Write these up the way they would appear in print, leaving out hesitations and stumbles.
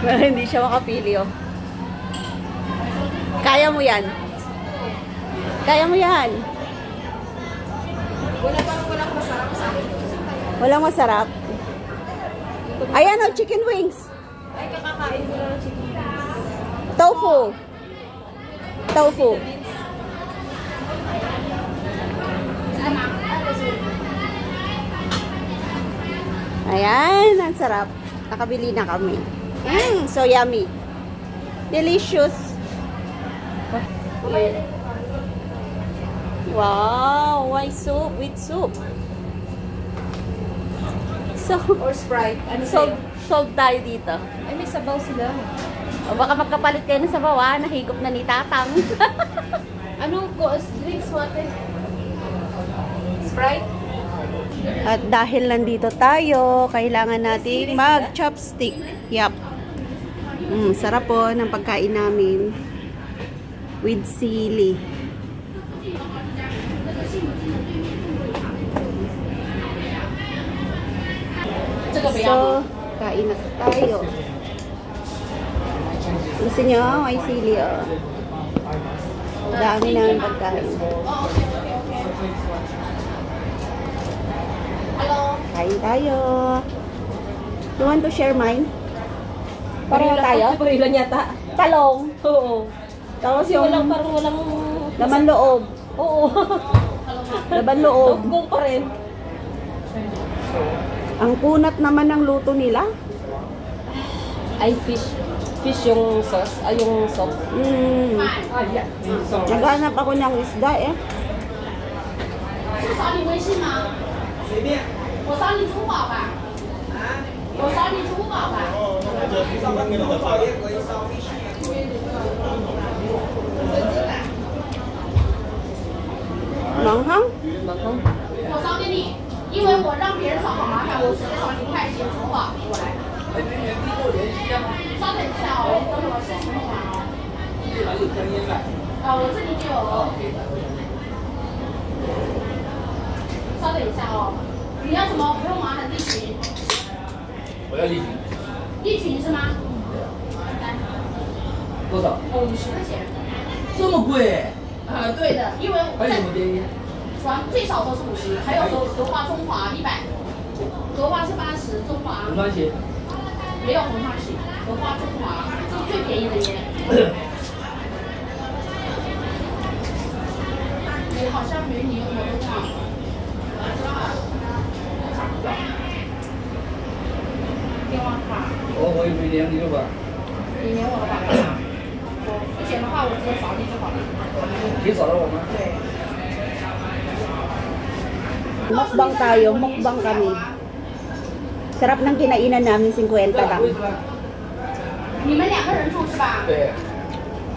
Hindi siya makapili, oh. Kaya mo yan. Kaya mo yan. Walang masarap sa akin. Walang masarap. Ayan, oh, chicken wings. Ay, kakakain ko lang ng chicken wings. Tofu. Tofu. Ayan, ang sarap. Nakabili na kami. So yummy. Delicious. Wow, why soup? With soup. So, Or Sprite. Ano sold tayo dito. Ay, may sabaw sila. O baka magkapalit kayo ng sabaw, ha? Nahigop na ni Tatang. Anong drinks mo ate? Sprite? At dahil nandito tayo, kailangan nating mag-chopstick. Yup. Sarap po ng pagkain namin. With sili. So, kain na tayo. Gusto nyo? May sili, oh. Dami namin pagkain. Kain tayo. You want to share mine? Pareho tayo? Pareho lang yata. Talong. Oo. Tapos Kasi yung parang walang... laman loob. Oo. Laman loob. Tugong pa rin. Ang kunat naman ng luto nila. Ay, fish. Fish yung sauce. Ay, yung sauce. Naghanap ako ng isda, eh. 是扫你微信吗？随便。我扫你支付宝吧。啊？我扫你支付宝吧。哦，那就上班给我扫也可以扫微信。Manghang? 我扫给你，因为我让别人扫好麻烦，我直接扫你快捷支付宝给我来。稍等一下哦，等会儿我先查哦。这哪有声音的？我这里就有。稍等一下哦，你要什么不用麻烦利群？我要利群。利群是吗？来，多少50块钱。这么贵？对的，因为还有什么便宜？最少都是50，还有荷花中华100，荷花是80，中华红双喜。没有红花喜，荷花中华这是最便宜的耶。你好像没你我都忘了。电话卡。我也没连你了吧？你连我的吧。我付钱的话，我直接扫你就好了。你扫了我吗？对。 Mukbang tayo, mukbang kami. Sarap ng kinainan namin, 50 lang. 你们2个人住是吧？对。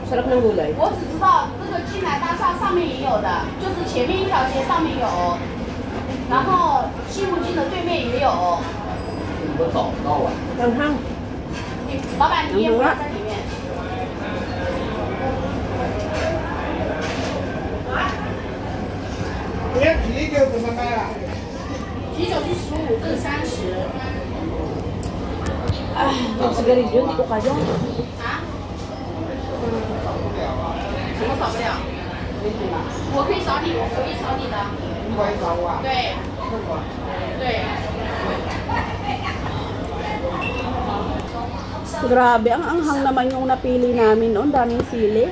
Sarap ng gulay. 我只知道这个金来大厦上面也有的，就是前面一条街上面有，然后西湖街的对面也有。我找不到啊。刚汤。老板，你也不要在里面。 啤酒怎么卖啊？啤酒是15，这是30。Yung sigarilyo, hindi ko kaya. 啊？什么扫不了？我可以扫你，我可以扫你的。你可以找我啊？对。对。 Grabe, ang anghang naman yung napili namin noon. Daming sili.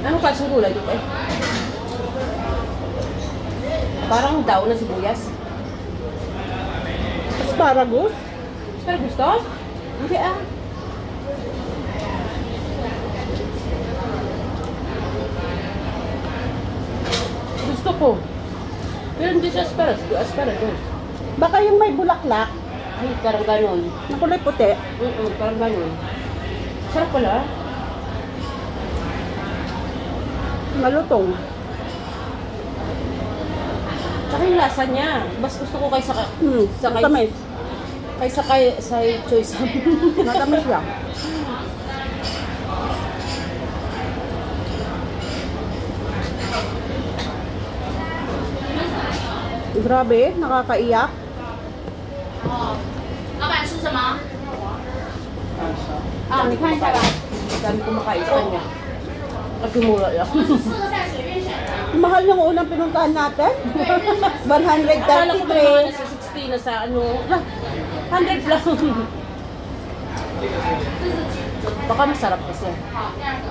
Anong klaseng gulay dito eh? Parang daw na sibuyas. Asparagus? Asparagus to? Hindi ah. Gusto ko. Pero hindi siya asparagus. Baka yung may bulaklak. Ay, parang ganon. Na kulay puti. Parang ganon. Sarap pala. Malutong. Tsaka yung lasa niya. Mas gusto ko kay sa Tamis. Kaysa sa choice. Matamis lang. Grabe, nakakaiyak. 老板吃什么？ Ah, 你看一下吧。 Dami kumakain sa kanya. Kasi mura lang. 4个菜随便选的。 Mahal ng unang pinuntahan natin. Akala ko may 133. mga nasa 60 na sa ano. 100 lang. Baka masarap kasi. 好，第二个。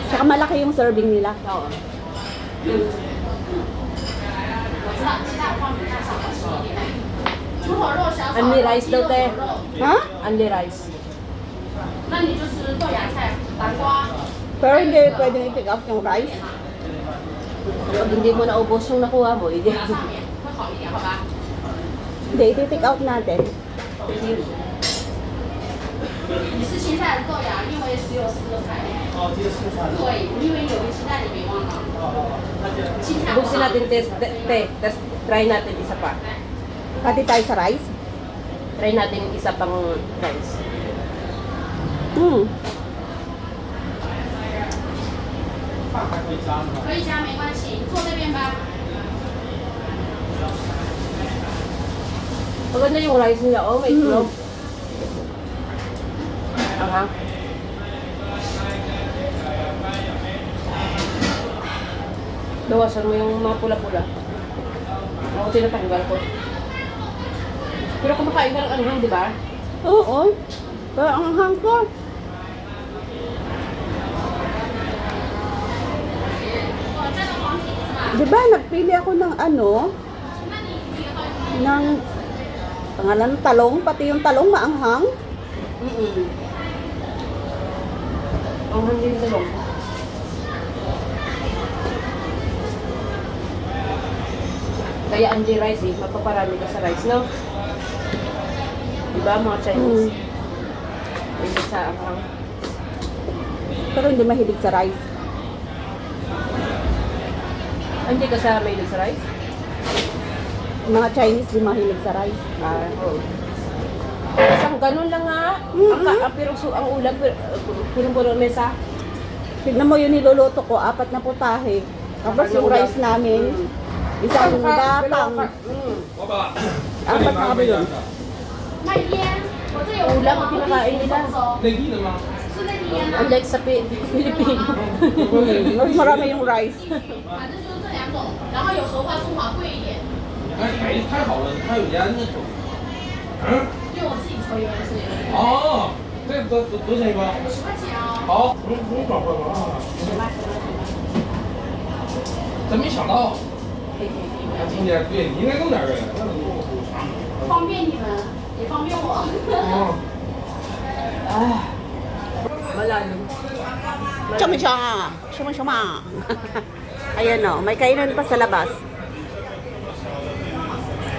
Saka malaki yung serving nila. Oo. 我知道，其他的放比它稍好吃一点。猪头肉小炒， Only rice 鸡肉 daw, te. 火肉。 Ha? Only rice. 那你就吃豆芽菜、南瓜。 Pero hindi pwedeng i-pick up yung rice. Pag hindi mo naubos yung nakuha mo, hindi. 上面会好一点，好吧？ Hindi, i-pick out natin. 你是青菜的豆芽，因为只有4个菜。哦，只有4个菜。对，因为有个鸡蛋你没忘了。青菜。 Ubusin natin test, test, try natin isa pa. Pati tayo sa rice. Try natin isa pang rice.可以加没关系，坐这边吧。 Maganda yung rice nila. Oh, may itlog. Aha. Bawasan mo yung mga pula-pula. Ako tinatanggal ko. Pero kumakain ka ng anghang, di ba? Oo. Pero ang hang ko. Di ba, nagpili ako ng ano? Ng pangalan ng talong. Pati yung talong maanghang. Ang hangin talong. Kaya Andy rice eh, mapaparami ka sa rice, no? Diba mga Chinese? Hindi sa anghang. Pero hindi mahilig sa rice. Hindi ka sa mahilig sa rice? Mga Chinese di mahilig sa rice. Ah, oo. Isang ganun lang nga. Pero ang ulam, pinong-puno mesa. Tignan mo yung niluluto ko, 4 na putahe. Tapos yung rice namin, isang gapang. 4 na kami yun. 卖烟，我这有 Ulam ang pinakain nila. 内地的吗？是内地烟吗？ Unlike sa Pilipino. Mas marami yung rice. 反正就是这2种，然后有荷花、中华贵一点，哎，太好了，它有烟的手。嗯。因为我自己抽烟是有点。哦，这个多少钱一包？ 50块钱哦。好，不用找关了啊。真没想到，今天对你应该弄点儿呗。方便你们，也方便我。哦。 Malalim. Chama-chama! Chama-chama! Ayan o, may kainan pa sa labas.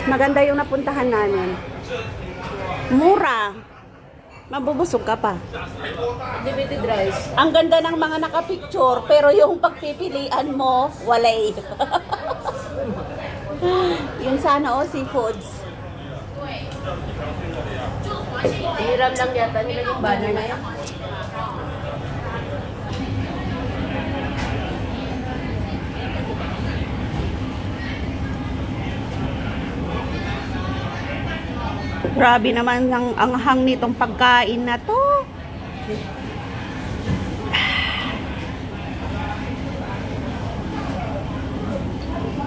Maganda yung napuntahan namin. Mura! Mabubusog ka pa. Limited rice. Ang ganda ng mga nakapicture, pero yung pagpipilian mo, walay. Yun sana o, seafoods. Hiram lang yata nila yung banner na yan. Grabe naman ang anghang nitong pagkain na to.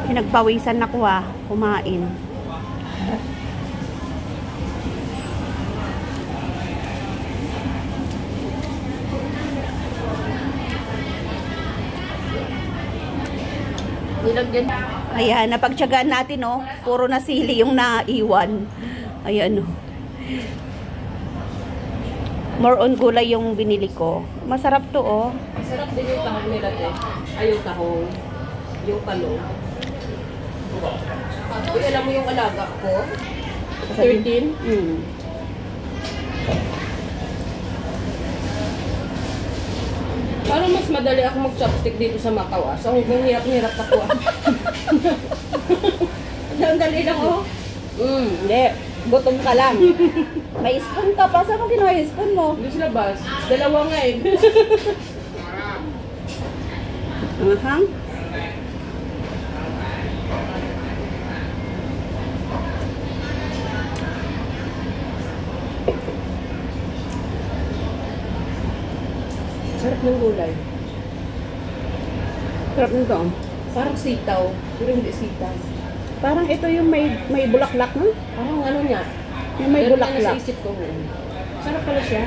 Pinagpawisan ako kumain. Nilagyan. Ayan, napagtyagaan natin, oh. Puro na sili yung naiwan. Ayan, oh. More on gulay yung binili ko. Masarap to, oh. Sarap din yung tahong nila, te. Ay, yung tahong. Yung talong. Uy, alam mo yung alaga ko? 13? Parang mas madali ako mag-chopstick dito sa Macau, ah. So, hanggang hirap-hirap ako, ah. Ang dali lang, oh. Hindi. Gutom ka lang. May spoon ka pa. Saan mo kinuha yung spoon mo? Hindi sila bas. Dalawa nga eh. Ahang. Sarap ng gulay. Sarap nito. Parang sitaw. Pero hindi sitaw. Parang ito yung may bulaklak, no? Parang ano niya. Yung may Meron na bulaklak. sa isip ko. Sarap pala siya.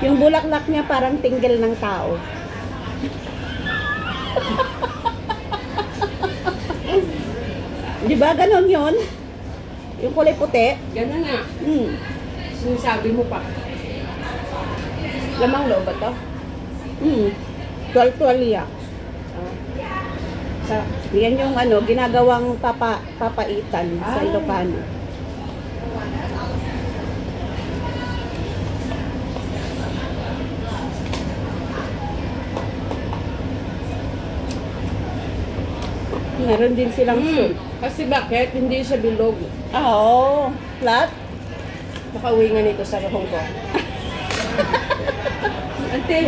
Yung bulaklak niya parang tinggil ng tao. Di ba ganon yun? Yung kulay puti? Ganun nga. Sinasabi mo pa. Lamang loob ba to? Tuwal-tuwalya. Sarap. Yan yung ano, ginagawang papaitan sa Ah. Ilocano. Meron din silang soup. Kasi bakit? Hindi siya bilog. Oo, flat. Makauwi nga nito sa Hong Kong. Ante,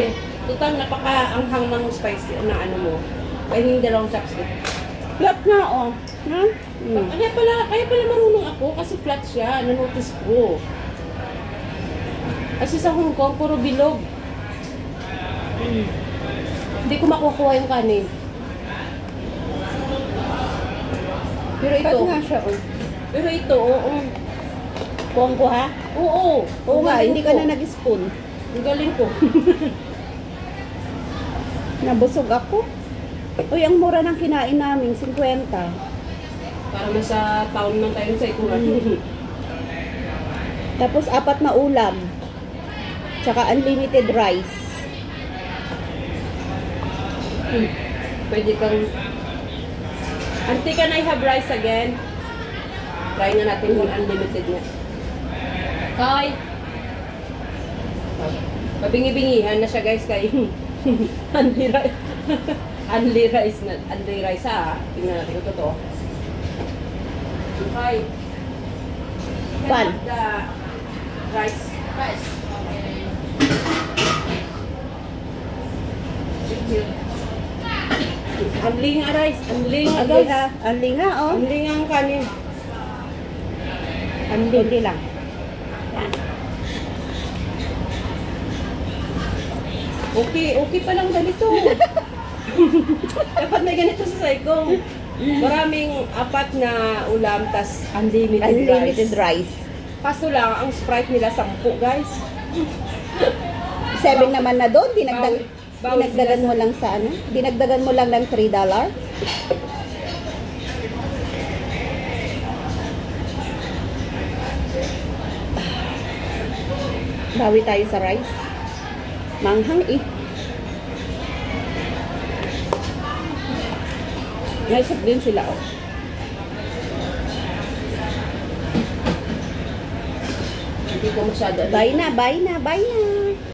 total napaka-anghang ng spicy na ano mo. Kaya yung dalawang chopstick. Flat nga, oh. Ha? Kaya pala marunong ako kasi flat siya. Nanotice ko. Kasi sa Hong Kong, puro bilog. Hindi ko makukuha yung kanin. Pero ito, Flat nga siya, oh. pero ito, oo. Kuwang ko, ha? Oo, Oo nga, galing hindi ka ko. na nag-spoon. Ang galing ko. Nabusog ako. Uy, ang mura ng kinain namin, 50. Para nasa town lang tayo sa ikuran. Tapos 4 na ulam. Tsaka unlimited rice. Pwede kang... Auntie, can I have rice again? Try na natin yung unlimited na. Kay! Mabingi-bingihan na siya guys kay Unli rice. Unli rice na. Unli rice ha. Tingnan natin kung totoo. Okay. Pan. The rice. Rice. Thank you. Unli nga rice. Unli nga Agay guys. ha. Anli nga, oh. Unli nga ang kanin. Anli lang. Yan. Okay pa lang ganito. Dapat may ganito sa Saigong. Maraming 4 na ulam, tas Unlimited rice. Kaso lang, ang Sprite nila 10 guys. 7 naman na doon. Bawal Dinagdagan sila mo lang sa ano? Dinagdagan mo lang ng $3. Bawi tayo sa rice. Manghang eh. May soup din sila, oh. Hindi ko masyado. Bye na, bye na, bye na.